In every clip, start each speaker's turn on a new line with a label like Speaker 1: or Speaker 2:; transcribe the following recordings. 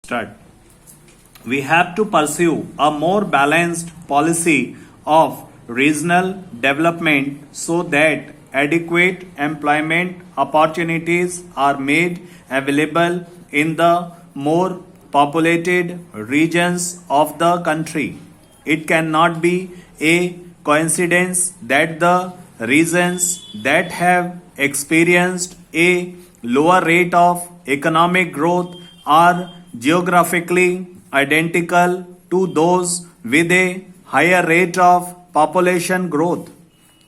Speaker 1: Start. We have to pursue a more balanced policy of regional development so that adequate employment opportunities are made available in the more populated regions of the country. It cannot be a coincidence that the regions that have experienced a lower rate of economic growth are geographically identical to those with a higher rate of population growth.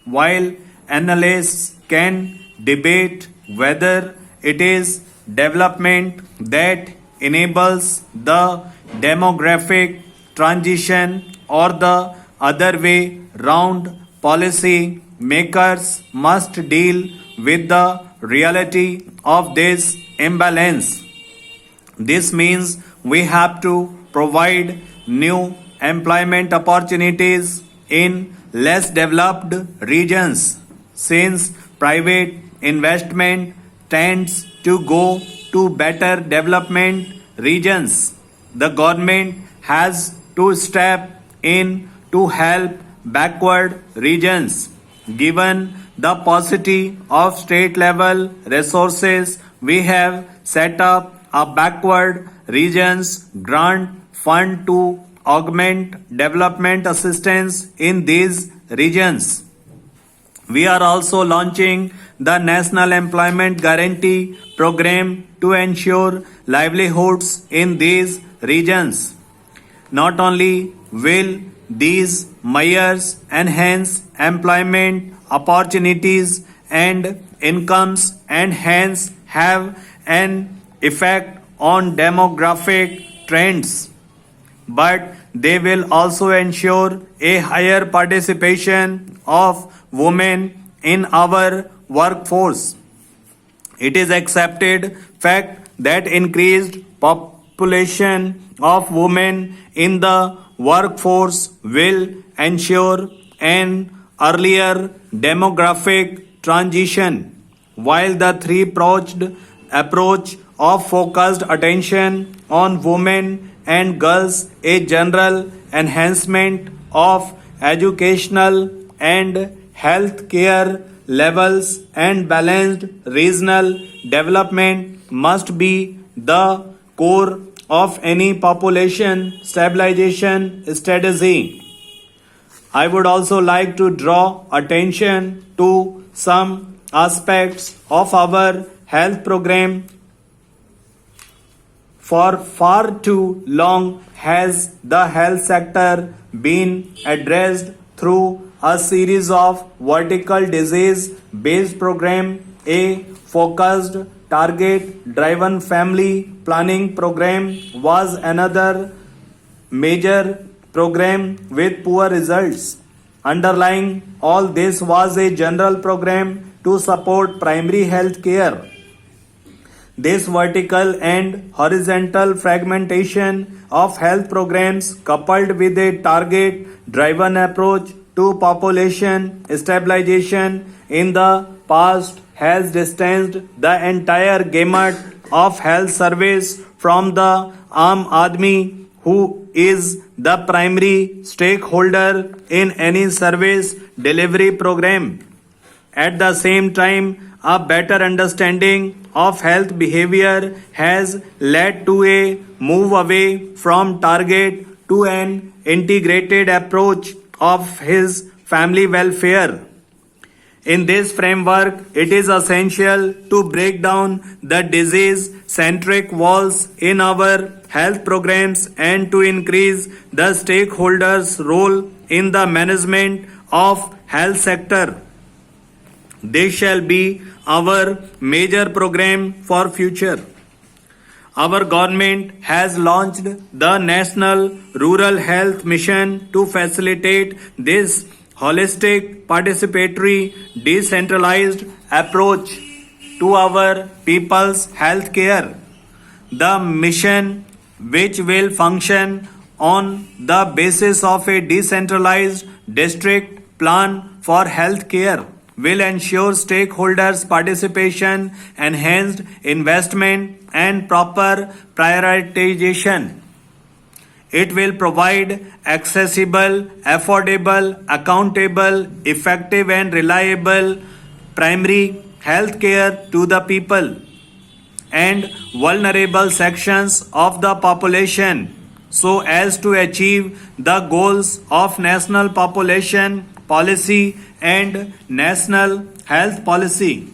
Speaker 1: While analysts can debate whether it is development that enables the demographic transition or the other way round, policy makers must deal with the reality of this imbalance. This means we have to provide new employment opportunities in less developed regions since private investment tends to go to better development regions. The government has to step in to help backward regions. Given the paucity of state level resources, we have set up a backward regions grant fund to augment development assistance in these regions. We are also launching the National Employment Guarantee Program to ensure livelihoods in these regions. Not only will these measures enhance employment opportunities and incomes and hence have an effect on demographic trends, but they will also ensure a higher participation of women in our workforce. It is accepted fact that increased population of women in the workforce will ensure an earlier demographic transition, while the three-pronged approach of focused attention on women and girls, a general enhancement of educational and health care levels and balanced regional development must be the core of any population stabilization strategy. I would also like to draw attention to some aspects of our health program. For far too long has the health sector been addressed through a series of vertical disease-based program. A focused target-driven family planning program was another major program with poor results. Underlying all this was a general program to support primary health care. This vertical and horizontal fragmentation of health programs, coupled with a target-driven approach to population stabilization in the past, has distanced the entire gamut of health service from the Aam Aadmi, who is the primary stakeholder in any service delivery program. At the same time, a better understanding of health behavior has led to a move away from target to an integrated approach of his family welfare. In this framework, it is essential to break down the disease-centric walls in our health programs and to increase the stakeholders' role in the management of health sector. This shall be our major program for future. Our government has launched the National Rural Health Mission to facilitate this holistic, participatory, decentralized approach to our people's health care. The mission, which will function on the basis of a decentralized district plan for health care, will ensure stakeholders' participation, enhanced investment, and proper prioritization. It will provide accessible, affordable, accountable, effective, and reliable primary health care to the people and vulnerable sections of the population so as to achieve the goals of national population policy and national health policy.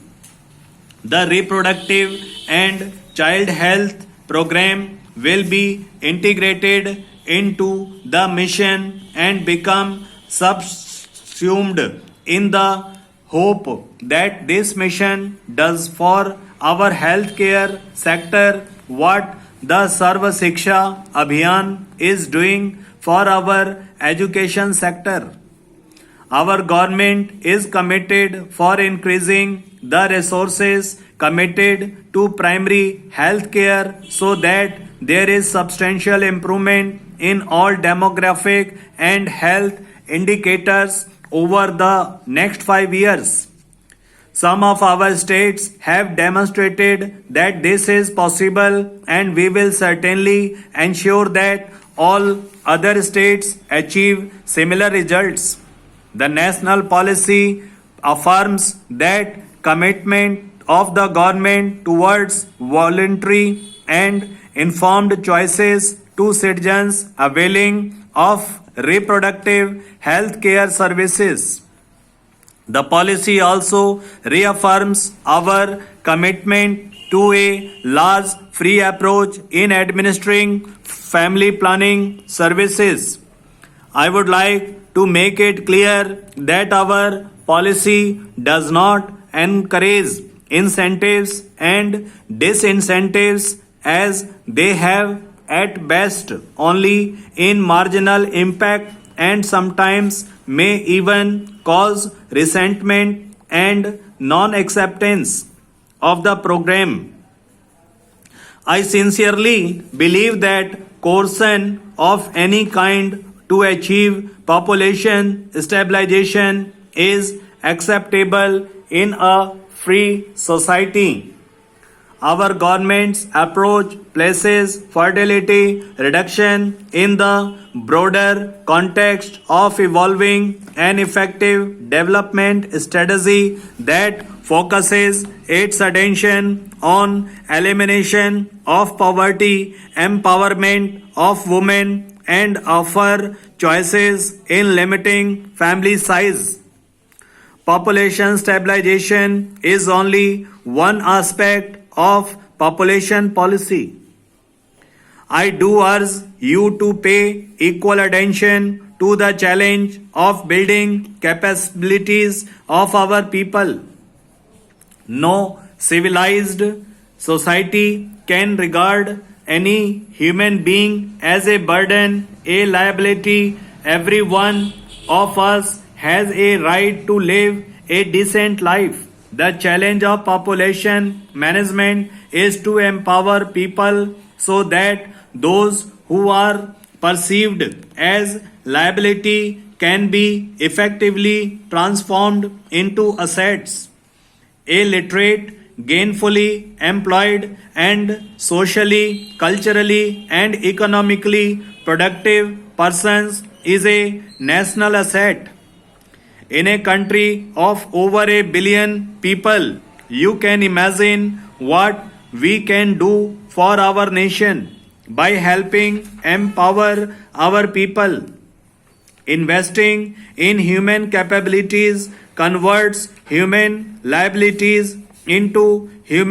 Speaker 1: The reproductive and child health program will be integrated into the mission and become subsumed in the hope that this mission does for our healthcare sector what the Sarva Shiksha Abhiyan is doing for our education sector. Our government is committed for increasing the resources committed to primary health care so that there is substantial improvement in all demographic and health indicators over the next 5 years. Some of our states have demonstrated that this is possible, and we will certainly ensure that all other states achieve similar results. The national policy affirms that commitment of the government towards voluntary and informed choices to citizens availing of reproductive health care services. The policy also reaffirms our commitment to a large free approach in administering family planning services. I would like to make it clear that our policy does not encourage incentives and disincentives as they have at best only in marginal impact and sometimes may even cause resentment and non-acceptance of the program. I sincerely believe that coercion of any kind to achieve population stabilization is acceptable in a free society. Our government's approach places fertility reduction in the broader context of evolving an effective development strategy that focuses its attention on elimination of poverty, empowerment of women, and offer choices in limiting family size. Population stabilization is only one aspect of population policy. I do urge you to pay equal attention to the challenge of building capabilities of our people. No civilized society can regard any human being as a burden, a liability. Every one of us has a right to live a decent life. The challenge of population management is to empower people so that those who are perceived as liability can be effectively transformed into assets. A literate, gainfully employed, and socially, culturally, and economically productive person is a national asset. In a country of over a billion people, you can imagine what we can do for our nation by helping empower our people. Investing in human capabilities converts human liabilities into human